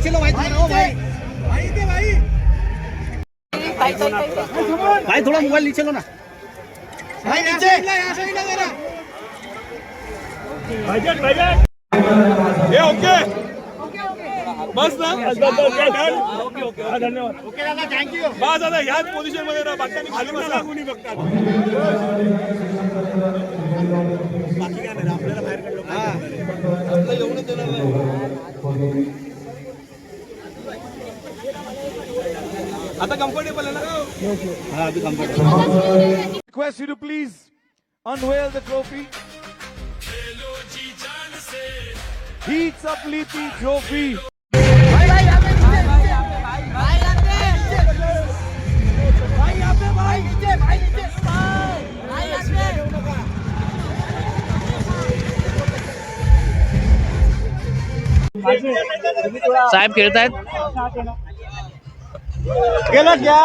चलो भाई भाई थोड़ा मोबाइल नीचे लो ना भाई नीचे ओके बस ना धन्यवाद ओके दादा थँक्यू बस दादा ह्याच पोझिशन मध्ये राहा बाकी खाली बसा कोणी बघतात बाकी काय नाही आपल्याला बाहेर काढलो आपलं एवढं देणार नाही आता कम्फर्टेबल आहे ना हा अभी comfortable request you to please unveil the trophy. Heats up Leapy Trophy. साहेब खेळतायत गेला क्या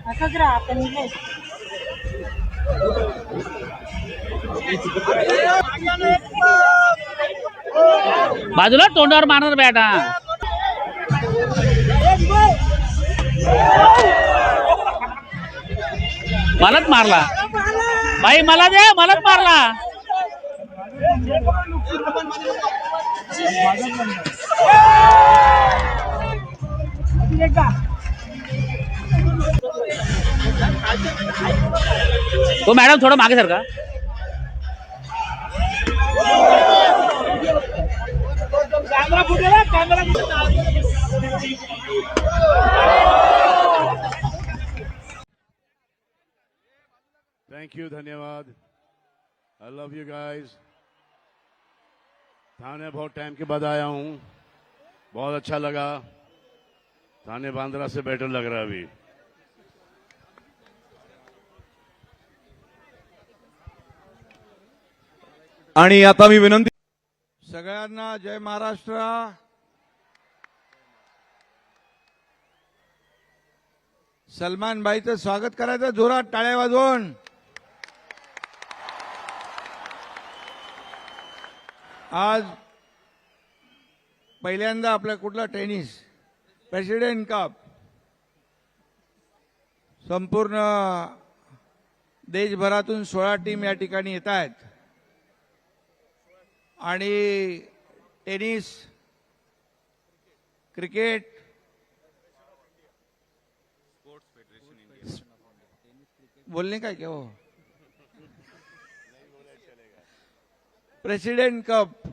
असंच राहा आपण बाजूला तोंडावर मारणार बॅट हा मलाच मारला भाई मला दे मलाच मारला तो मॅडम थोडं मागे सर का Thank you, धन्यवाद. I love you guys. थाने बहुत टाइम के बाद आया हूँ, बहुत अच्छा लगा. थाने बांद्रा से बेटर लग रहा है अभी. आणि आता मी विनंती सगळ्यांना जय महाराष्ट्र. सलमान भाईचं स्वागत करायचं जोरात टाळ्या वाजवून. आज पहिल्यांदा आपला कुठला टेनिस प्रेसिडेंट कप संपूर्ण देशभरातून 16 टीम या ठिकाणी येत आहेत आणि टेनिस क्रिकेट बोलणे काय क्या हो प्रेसिडेंट कप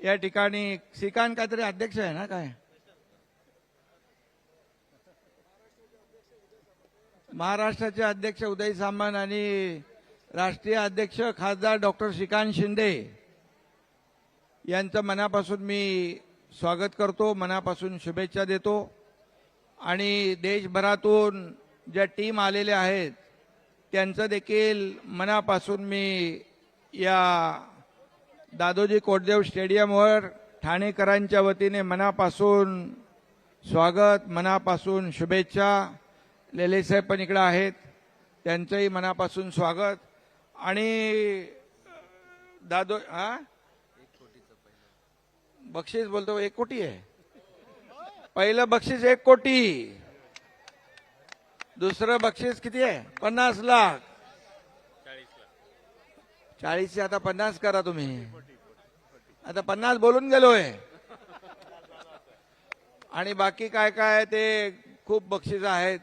या ठिकाणी श्रीकांत काहीतरी अध्यक्ष आहे ना काय महाराष्ट्राचे अध्यक्ष उदय सामंत आणि राष्ट्रीय अध्यक्ष खासदार डॉक्टर श्रीकांत शिंदे यांचं मनापासून मी स्वागत करतो मनापासून शुभेच्छा देतो आणि देशभरातून ज्या टीम आलेल्या आहेत त्यांचं देखील मनापासून मी या दादोजी कोंडदेव स्टेडियमवर ठाणेकरांच्या वतीने मनापासून स्वागत मनापासून शुभेच्छा. लेलेसाहेब पण इकडे आहेत त्यांचंही मनापासून स्वागत. आणि दादो बक्षीस बोलतो 1 कोटी आहे. पहिलं बक्षीस 1 कोटी. दुसरं बक्षीस किती आहे 50 लाख. 40 आता 50 करा तुम्ही. आता 50 बोलून गेलोय. आणि बाकी काय काय ते खूप बक्षीस आहेत.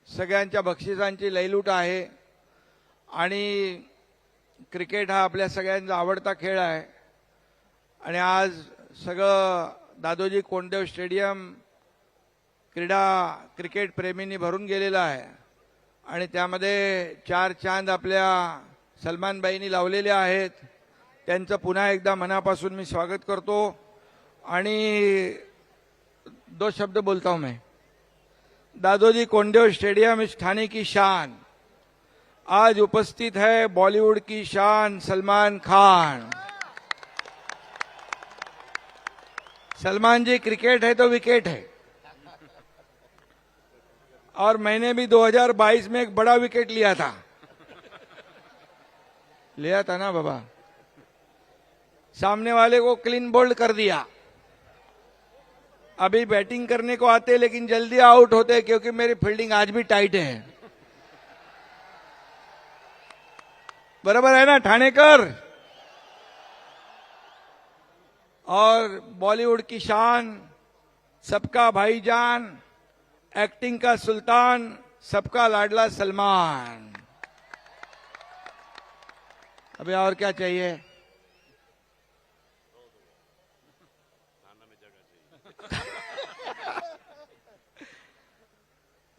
सगळ्यांच्या बक्षिसांची लयलूट आहे. आणि क्रिकेट हा आपल्या सगळ्यांचा आवडता खेळ आहे. आणि आज सगळं दादोजी कोंडदेव स्टेडियम क्रिकेट प्रेमींनी भरून गेलेलं आहे. आणि त्यामध्ये 4 चांद आपल्या सलमानबाईंनी लावलेले आहेत. त्यांचं पुन्हा एकदा मनापासून मी स्वागत करतो. आणि 2 शब्द बोलता हूं मैं. दादोजी कोंडदेव स्टेडियम इस ठाणे की शान. आज उपस्थित है बॉलीवुड की शान सलमान खान. सलमान जी क्रिकेट है तो विकेट है. और मैंने भी 2022 में एक बड़ा विकेट लिया था. लिया था ना बाबा, सामने वाले को क्लीन बोल्ड कर दिया। अभी बैटिंग करने को आते लेकिन जल्दी आउट होते क्योंकि मेरी फील्डिंग आज भी टाइट है। बराबर है ना ठाणेकर? और बॉलीवुड की शान, सबका भाईजान, एक्टिंग का सुल्तान, सबका लाडला सलमान। अभी और क्या चाहिए?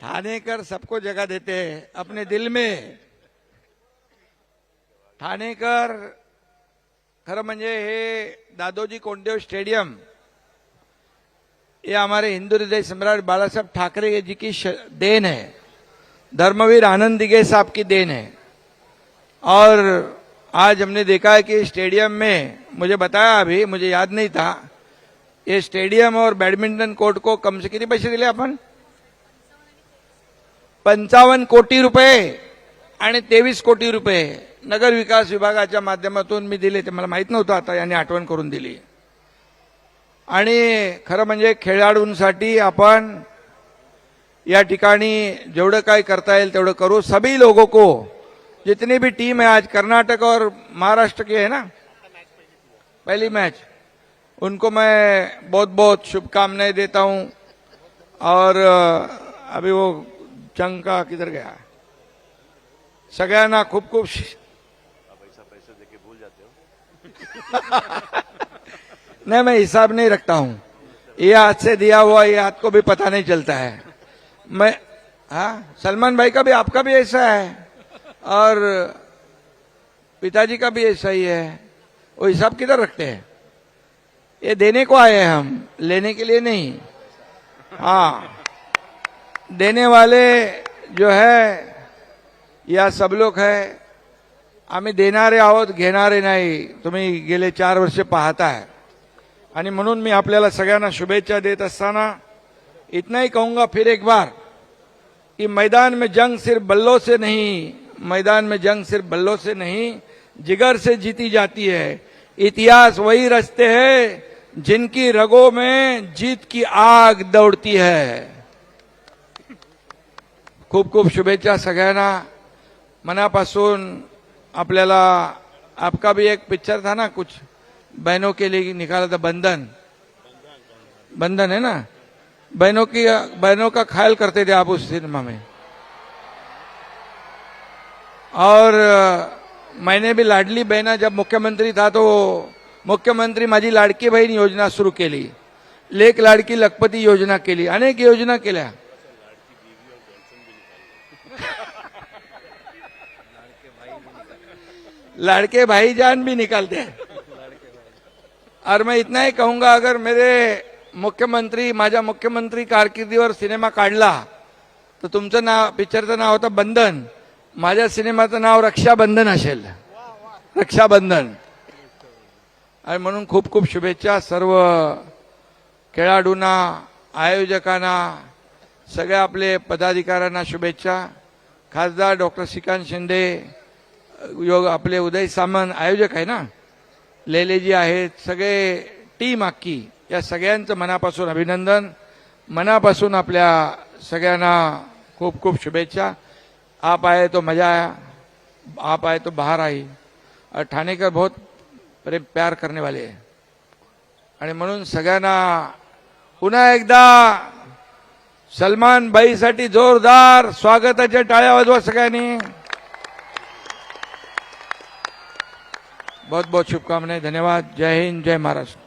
ठाणेकर सबको जगह देते हैं अपने दिल में। ठाणेकर खरं म्हणजे हे दादोजी कोंडदेव स्टेडियम ये हमारे हिंदू हृदय सम्राट बाळासाहेब ठाकरे जी की देन है, धर्मवीर आनंद दिघे साहब की देन है। और आज हमने देखा है कि स्टेडियम में, मुझे बताया अभी, मुझे याद नहीं था, ये स्टेडियम और बैडमिंटन कोर्ट को कम से किती पैसे दिले आपण? 55 कोटी रुपये आणि 23 कोटी रुपये नगर विकास विभागाच्या माध्यमातून मी दिले। ते मला माहित नव्हतं, आता यांनी आठवण करून दिली। आणि खरं म्हणजे खेळाडूंसाठी आपण या ठिकाणी जेवढं काय करता येईल तेवढं करू। सभी लोगों को, जितनी भी टीम है, आज कर्नाटक और महाराष्ट्र की है ना पहली मैच, उनको मैं बहुत बहुत शुभकामनाएं देता हूं। और अभी वो चंका किधर गया? सगळ्यांना खूप खूप पैसे देके भूल जाते हो। नहीं, मैं हिसाब नहीं रखता हूं। ये हाथ से दिया हुआ ये हाथ को भी पता नहीं चलता है। मैं, हाँ, सलमान भाई का भी, आपका भी ऐसा है और पिताजी का भी ऐसा ही है। वो हिसाब किधर रखते हैं? ये देने को आए हैं हम, लेने के लिए नहीं। हाँ, देने वाले जो है या सब लोग है, आम्ही देणारे आहोत, घेणारे नाही। तुम्ही गेले 4 वर्ष पाहताय आणि म्हणून मी आपल्याला सगळ्यांना शुभेच्छा देत असताना इतना ही कहूंगा फिर एक बार कि मैदान में जंग सिर्फ बल्लों से नहीं, मैदान में जंग सिर्फ बल्लों से नहीं, जिगर से जीती जाती है। इतिहास वही रचते हैं जिनकी रगों में जीत की आग दौड़ती है। खूप खूप शुभेच्छा सगळ्यांना मनापासून। आपल्याला, आपका भी एक पिक्चर था ना, कुछ बहनों के लिए निकाला था, बंधन, बंधन है ना, बहनों का ख्याल करते थे आप उस सिनेमा में। और मैंने भी लाडली बहना, जब मुख्यमंत्री था तो मुख्यमंत्री माझी लाडकी बहीण योजना सुरू केली, लेक लाडकी लखपती योजना केली, अनेक योजना केल्या। लड़के भाईजान भी निकालते हैं। और मैं इतना ही कहूंगा, अगर मेरे मुख्यमंत्री, माझ्या मुख्यमंत्री कारकिर्दीवर सिनेमा काढला तर तुमचं नाव, पिक्चरचं नाव होतं बंधन, माझ्या सिनेमाचं नाव रक्षाबंधन असेल, रक्षाबंधन। आणि म्हणून खूप खूप शुभेच्छा सर्व खेळाडूंना, आयोजकांना, सगळ्या आपले पदाधिकाऱ्यांना शुभेच्छा। खासदार डॉक्टर श्रीकांत शिंदे, योग आपले उदय सामंत आयोजक आहे ना, लेलेजी आहेत, सगळे टीम अख्खी, या सगळ्यांचं मनापासून अभिनंदन, मनापासून आपल्या सगळ्यांना खूप खूप शुभेच्छा। आप आए तो मजा आया, आप आए तो बाहर आई। और ठाणेकर बहुत प्रेम प्यार करने वाले हैं आणि म्हणून सगळ्यांना पुन्हा एकदा सलमान भाईसाठी जोरदार स्वागताच्या टाळ्या वाजवा सगळ्यांनी। बहुत बहुत शुभकामनाएं, धन्यवाद। जय हिंद, जय महाराष्ट्र।